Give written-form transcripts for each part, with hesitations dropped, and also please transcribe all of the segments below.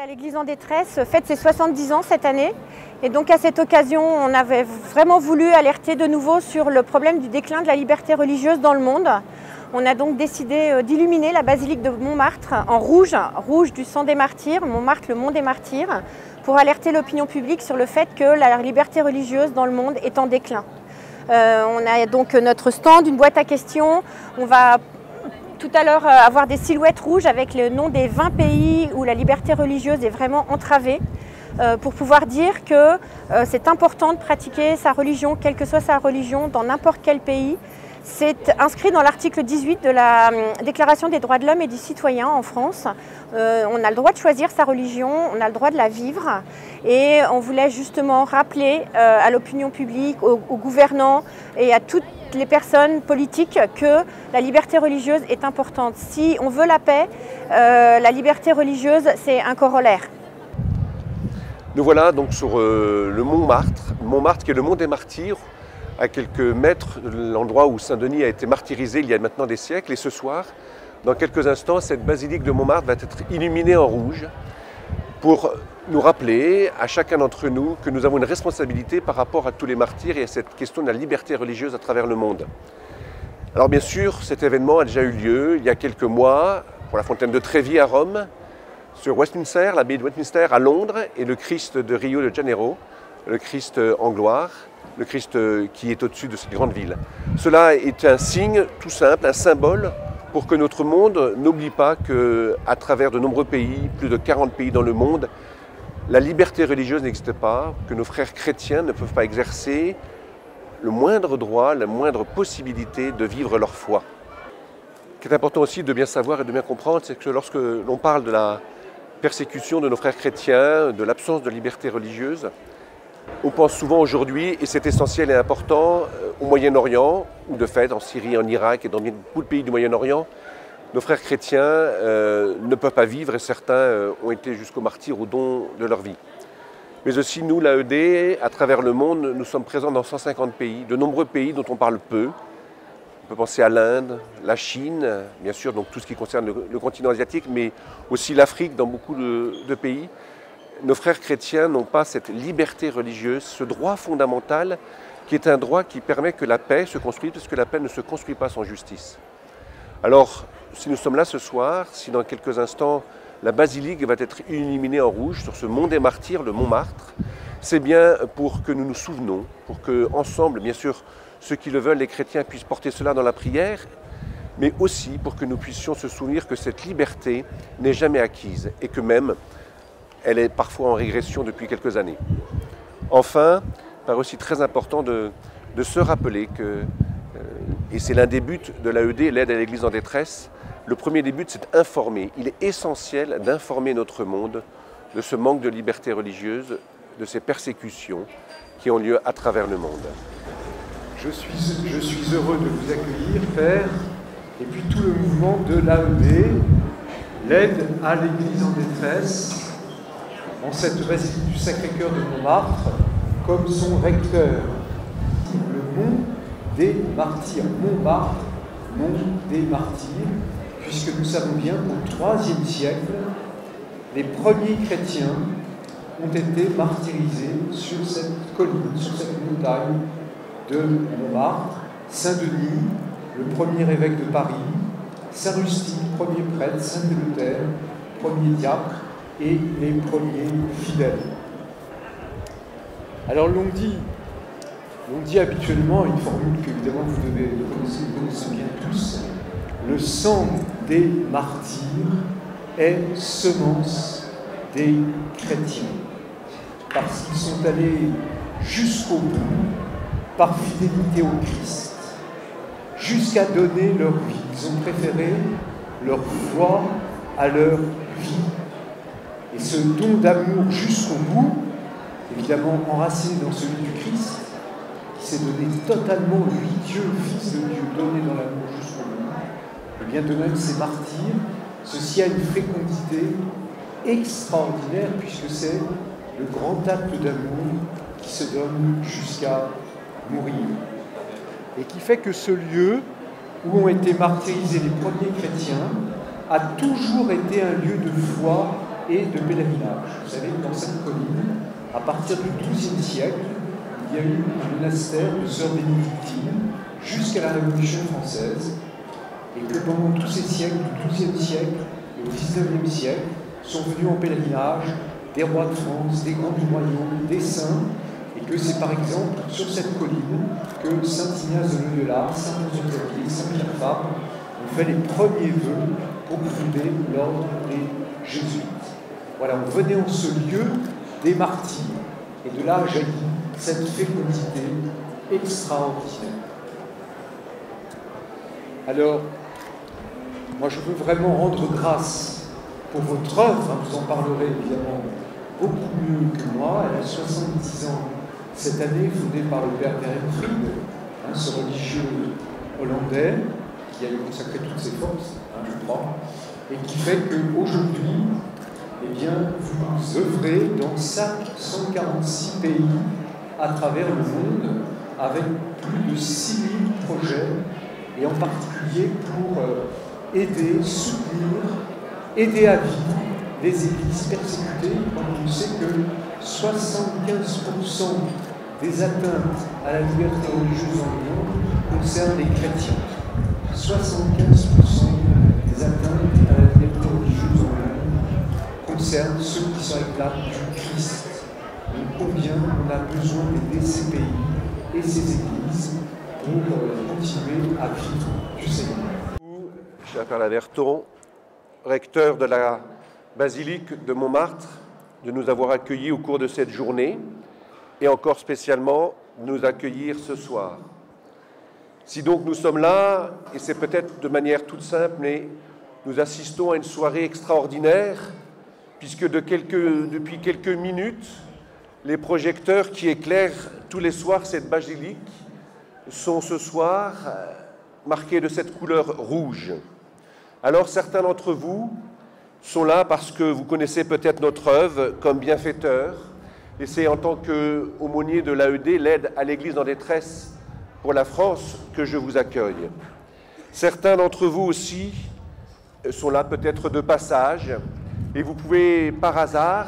L'Église en détresse fête ses 70 ans cette année. Et donc à cette occasion, on avait vraiment voulu alerter de nouveau sur le problème du déclin de la liberté religieuse dans le monde. On a donc décidé d'illuminer la basilique de Montmartre en rouge, rouge du sang des martyrs, Montmartre, le mont des martyrs, pour alerter l'opinion publique sur le fait que la liberté religieuse dans le monde est en déclin. On a donc notre stand, une boîte à questions. On va tout à l'heure avoir des silhouettes rouges avec le nom des 20 pays où la liberté religieuse est vraiment entravée, pour pouvoir dire que c'est important de pratiquer sa religion, quelle que soit sa religion, dans n'importe quel pays. C'est inscrit dans l'article 18 de la Déclaration des droits de l'homme et du citoyen en France. On a le droit de choisir sa religion, on a le droit de la vivre. Et on voulait justement rappeler à l'opinion publique, aux gouvernants et à toutes les personnes politiques que la liberté religieuse est importante. Si on veut la paix, la liberté religieuse, c'est un corollaire. Nous voilà donc sur le Montmartre qui est le mont des martyrs, à quelques mètres de l'endroit où Saint-Denis a été martyrisé il y a maintenant des siècles. Et ce soir, dans quelques instants, cette basilique de Montmartre va être illuminée en rouge pour nous rappeler, à chacun d'entre nous, que nous avons une responsabilité par rapport à tous les martyrs et à cette question de la liberté religieuse à travers le monde. Alors bien sûr, cet événement a déjà eu lieu il y a quelques mois pour la fontaine de Trévi à Rome, sur Westminster, l'abbaye de Westminster à Londres, et le Christ de Rio de Janeiro, le Christ en gloire, le Christ qui est au-dessus de cette grande ville. Cela est un signe tout simple, un symbole pour que notre monde n'oublie pas qu'à travers de nombreux pays, plus de 40 pays dans le monde, la liberté religieuse n'existe pas, que nos frères chrétiens ne peuvent pas exercer le moindre droit, la moindre possibilité de vivre leur foi. Ce qui est important aussi de bien savoir et de bien comprendre, c'est que lorsque l'on parle de la persécution de nos frères chrétiens, de l'absence de liberté religieuse, on pense souvent aujourd'hui, et c'est essentiel et important, au Moyen-Orient, ou de fait en Syrie, en Irak et dans beaucoup de pays du Moyen-Orient, nos frères chrétiens ne peuvent pas vivre et certains ont été jusqu'au martyre au don de leur vie. Mais aussi nous, l'AED, à travers le monde, nous sommes présents dans 150 pays, de nombreux pays dont on parle peu. On peut penser à l'Inde, la Chine, bien sûr, donc tout ce qui concerne le continent asiatique, mais aussi l'Afrique dans beaucoup de pays. Nos frères chrétiens n'ont pas cette liberté religieuse, ce droit fondamental qui est un droit qui permet que la paix se construise, parce que la paix ne se construit pas sans justice. Alors, si nous sommes là ce soir, si dans quelques instants la basilique va être illuminée en rouge sur ce mont des martyrs, le Montmartre, c'est bien pour que nous nous souvenons, pour que ensemble, bien sûr, ceux qui le veulent, les chrétiens, puissent porter cela dans la prière, mais aussi pour que nous puissions se souvenir que cette liberté n'est jamais acquise et que même elle est parfois en régression depuis quelques années. Enfin, il paraît aussi très important de se rappeler que, et c'est l'un des buts de l'AED, l'aide à l'Église en détresse, le premier des buts, c'est informer. Il est essentiel d'informer notre monde de ce manque de liberté religieuse, de ces persécutions qui ont lieu à travers le monde. Je suis heureux de vous accueillir, Père, et puis tout le mouvement de l'AED, l'aide à l'Église en détresse, en cette basilique du Sacré-Cœur de Montmartre, comme son recteur, le mont des martyrs. Montmartre, mont des martyrs, puisque nous savons bien qu'au IIIe siècle, les premiers chrétiens ont été martyrisés sur cette colline, sur cette montagne de Montmartre. Saint-Denis, le premier évêque de Paris, Saint Rustique, premier prêtre, Saint Éleuthère, premier diacre, et les premiers fidèles. Alors l'on dit habituellement une formule que évidemment vous connaissez bien tous, le sang des martyrs est semence des chrétiens, parce qu'ils sont allés jusqu'au bout, par fidélité au Christ, jusqu'à donner leur vie. Ils ont préféré leur foi à leur vie. Et ce don d'amour jusqu'au bout, évidemment enraciné dans celui du Christ, qui s'est donné totalement, lui, Dieu, Fils de Dieu, donné dans l'amour jusqu'au bout, et bien de même ces martyrs, ceci a une fécondité extraordinaire, puisque c'est le grand acte d'amour qui se donne jusqu'à mourir. Et qui fait que ce lieu où ont été martyrisés les premiers chrétiens a toujours été un lieu de foi et de pèlerinage. Vous savez, dans cette colline, à partir du XIIe siècle, il y a eu un monastère de sœurs bénédictines jusqu'à la Révolution française, et que pendant tous ces siècles, du XIIe siècle et au XIXe siècle, sont venus en pèlerinage des rois de France, des grands du royaume, des saints, et que c'est par exemple sur cette colline que Saint Ignace de Loyola, Saint François Xavier, Saint Pierre Fabre ont fait les premiers vœux pour fonder l'ordre des Jésuites. Voilà, on venait en ce lieu des martyrs, et de là jaillit cette fécondité extraordinaire. Alors, moi je veux vraiment rendre grâce pour votre œuvre, hein, vous en parlerez évidemment beaucoup mieux que moi. Elle a 70 ans cette année, fondée par le père Berenfried, hein, ce religieux hollandais qui a consacré toutes ses forces, hein, je crois, et qui fait qu'aujourd'hui, eh bien, vous œuvrez dans 146 pays à travers le monde, avec plus de 6000 projets, et en particulier pour aider, soutenir, aider à vivre les églises persécutées, quand on sait que 75% des atteintes à la liberté religieuse dans le monde concernent les chrétiens. 75% des atteintes à la liberté religieuse dans le monde concernent ceux qui sont avec l'âme du Christ. Donc combien on a besoin d'aider ces pays et ces églises pour continuer à vivre du Seigneur. Cher Père Laverton, recteur de la basilique de Montmartre, de nous avoir accueillis au cours de cette journée et encore spécialement de nous accueillir ce soir. Si donc nous sommes là, et c'est peut-être de manière toute simple, mais nous assistons à une soirée extraordinaire, puisque depuis quelques minutes, les projecteurs qui éclairent tous les soirs cette basilique sont ce soir marqués de cette couleur rouge. Alors certains d'entre vous sont là parce que vous connaissez peut-être notre œuvre comme bienfaiteur, et c'est en tant qu'aumônier de l'AED, l'aide à l'Église en détresse pour la France, que je vous accueille. Certains d'entre vous aussi sont là peut-être de passage, et vous pouvez par hasard,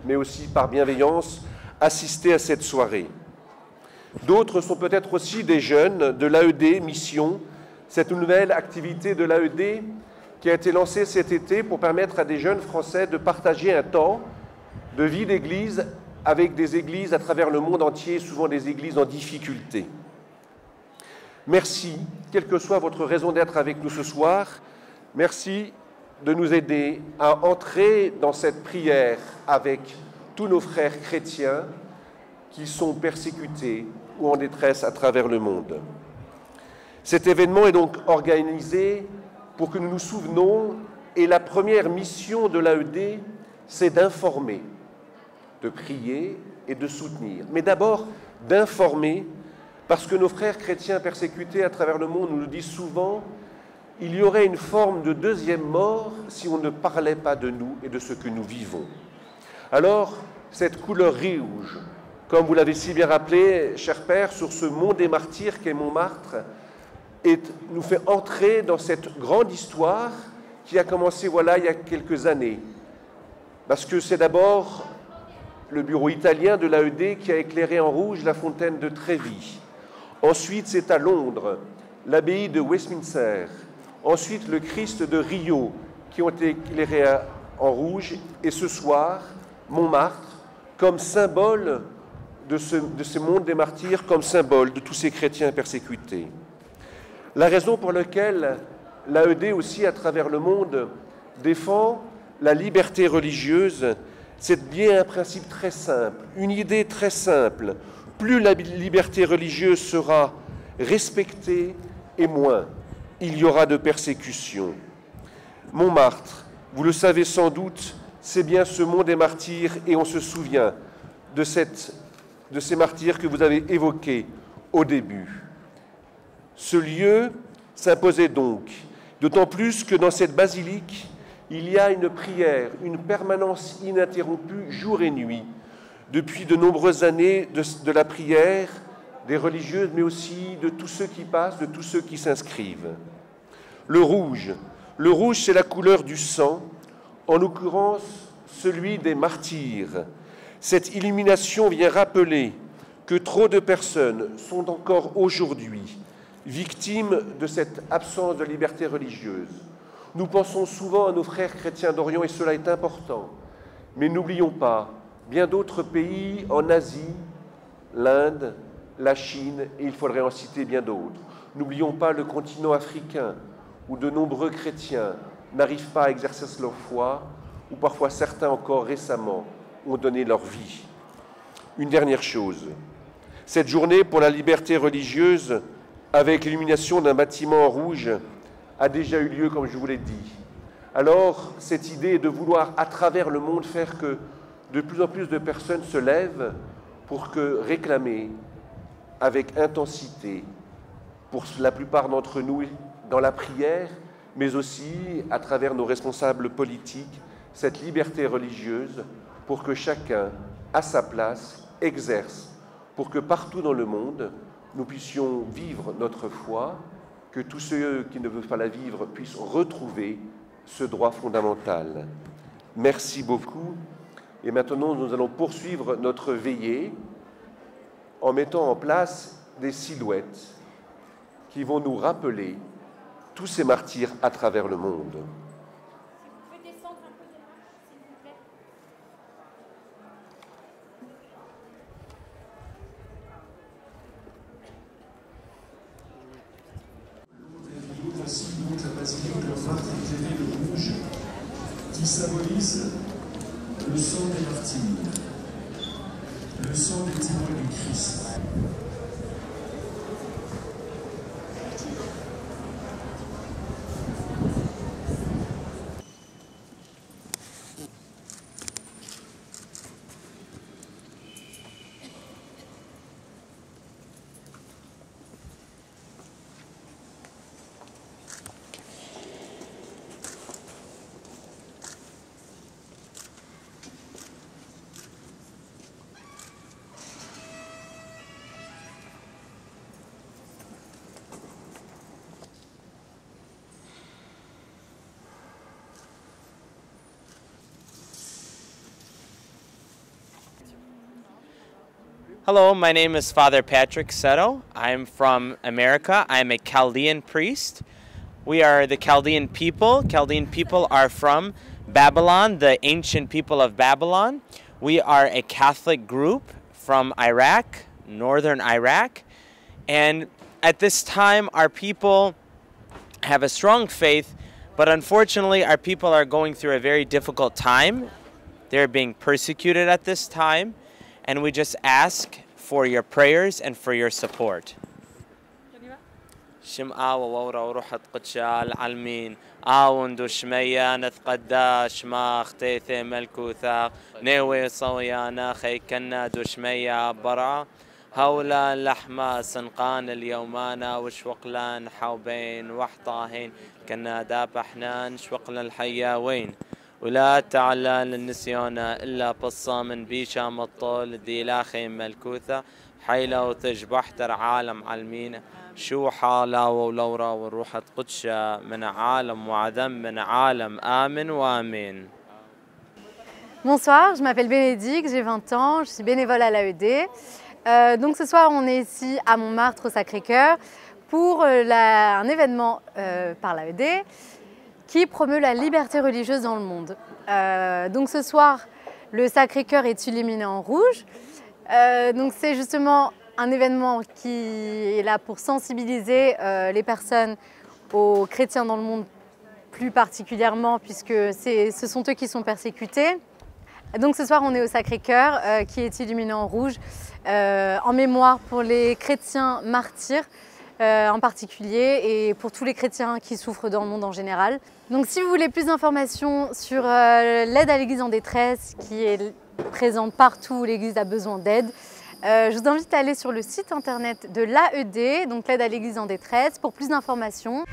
mais aussi par bienveillance, assister à cette soirée. D'autres sont peut-être aussi des jeunes de l'AED Mission, cette nouvelle activité de l'AED qui a été lancée cet été pour permettre à des jeunes Français de partager un temps de vie d'église avec des églises à travers le monde entier, souvent des églises en difficulté. Merci, quelle que soit votre raison d'être avec nous ce soir, merci de nous aider à entrer dans cette prière avec tous nos frères chrétiens qui sont persécutés ou en détresse à travers le monde. Cet événement est donc organisé pour que nous nous souvenions, et la première mission de l'AED, c'est d'informer, de prier et de soutenir. Mais d'abord, d'informer, parce que nos frères chrétiens persécutés à travers le monde nous le disent souvent, il y aurait une forme de deuxième mort si on ne parlait pas de nous et de ce que nous vivons. Alors, cette couleur rouge, comme vous l'avez si bien rappelé, cher Père, sur ce mont des martyrs qu'est Montmartre, nous fait entrer dans cette grande histoire qui a commencé voilà, il y a quelques années. Parce que c'est d'abord le bureau italien de l'AED qui a éclairé en rouge la fontaine de Trévi. Ensuite, c'est à Londres, l'abbaye de Westminster. Ensuite, le Christ de Rio qui ont été éclairés en rouge. Et ce soir, Montmartre, comme symbole de ce monde des martyrs, comme symbole de tous ces chrétiens persécutés. La raison pour laquelle l'AED aussi, à travers le monde, défend la liberté religieuse, c'est bien un principe très simple, une idée très simple. Plus la liberté religieuse sera respectée et moins il y aura de persécution. Montmartre, vous le savez sans doute, c'est bien ce mont des martyrs, et on se souvient de ces martyrs que vous avez évoqués au début. Ce lieu s'imposait donc, d'autant plus que dans cette basilique, il y a une prière, une permanence ininterrompue jour et nuit, depuis de nombreuses années de la prière des religieuses, mais aussi de tous ceux qui passent, de tous ceux qui s'inscrivent. Le rouge, c'est la couleur du sang, en l'occurrence celui des martyrs. Cette illumination vient rappeler que trop de personnes sont encore aujourd'hui victimes de cette absence de liberté religieuse. Nous pensons souvent à nos frères chrétiens d'Orient et cela est important. Mais n'oublions pas, bien d'autres pays en Asie, l'Inde, la Chine, et il faudrait en citer bien d'autres. N'oublions pas le continent africain, où de nombreux chrétiens n'arrivent pas à exercer leur foi, où parfois certains encore récemment ont donné leur vie. Une dernière chose, cette journée pour la liberté religieuse, avec l'illumination d'un bâtiment en rouge, a déjà eu lieu, comme je vous l'ai dit. Alors, cette idée de vouloir, à travers le monde, faire que de plus en plus de personnes se lèvent pour que réclamer avec intensité, pour la plupart d'entre nous, dans la prière, mais aussi à travers nos responsables politiques, cette liberté religieuse pour que chacun, à sa place, exerce, pour que partout dans le monde, nous puissions vivre notre foi, que tous ceux qui ne veulent pas la vivre puissent retrouver ce droit fondamental. Merci beaucoup. Et maintenant, nous allons poursuivre notre veillée en mettant en place des silhouettes qui vont nous rappeler tous ces martyrs à travers le monde. Si vous pouvez descendre un peu des marches, s'il vous plaît. Voici donc la basilique de Marthe éclairée de rouge qui symbolise le sang des martyrs, le sang des témoins du Christ. Hello, my name is Father Patrick Seto. I'm from America. I'm a Chaldean priest. We are the Chaldean people. Chaldean people are from Babylon, the ancient people of Babylon. We are a Catholic group from Iraq, northern Iraq. And at this time, our people have a strong faith, but unfortunately, our people are going through a very difficult time. They're being persecuted at this time. And we just ask for your prayers and for your support. شمعة وورا وروح قدشا العلمين آوند شمية نتقدى شما اختيثي ملكوثا نيوي صويانا خيكنا دشمية برا هولا لحمة سنقان اليومانا وشوقلان حوبين وحطاهين كنا دابحنا شوقنا الحياوين ولا تعالى للنسيون إلا بالصامن بيشا مطول ديلاخي ملكوثة حيلة وتجبحتر عالم علمين شو حالا ولورا وروحة قدشة من عالم وعدم من عالم آمن وآمين. Bonsoir, je m'appelle Bénédicte, j'ai 20 ans, je suis bénévole à l'AED. Donc ce soir on est ici à Montmartre au Sacré-Cœur pour un événement par l'AED qui promeut la liberté religieuse dans le monde. Donc ce soir, le Sacré-Cœur est illuminé en rouge. Donc c'est justement un événement qui est là pour sensibiliser les personnes aux chrétiens dans le monde plus particulièrement puisque ce sont eux qui sont persécutés. Donc ce soir on est au Sacré-Cœur qui est illuminé en rouge en mémoire pour les chrétiens martyrs en particulier et pour tous les chrétiens qui souffrent dans le monde en général. Donc si vous voulez plus d'informations sur l'aide à l'Église en détresse qui est présente partout où l'Église a besoin d'aide, je vous invite à aller sur le site internet de l'AED, donc l'aide à l'Église en détresse, pour plus d'informations.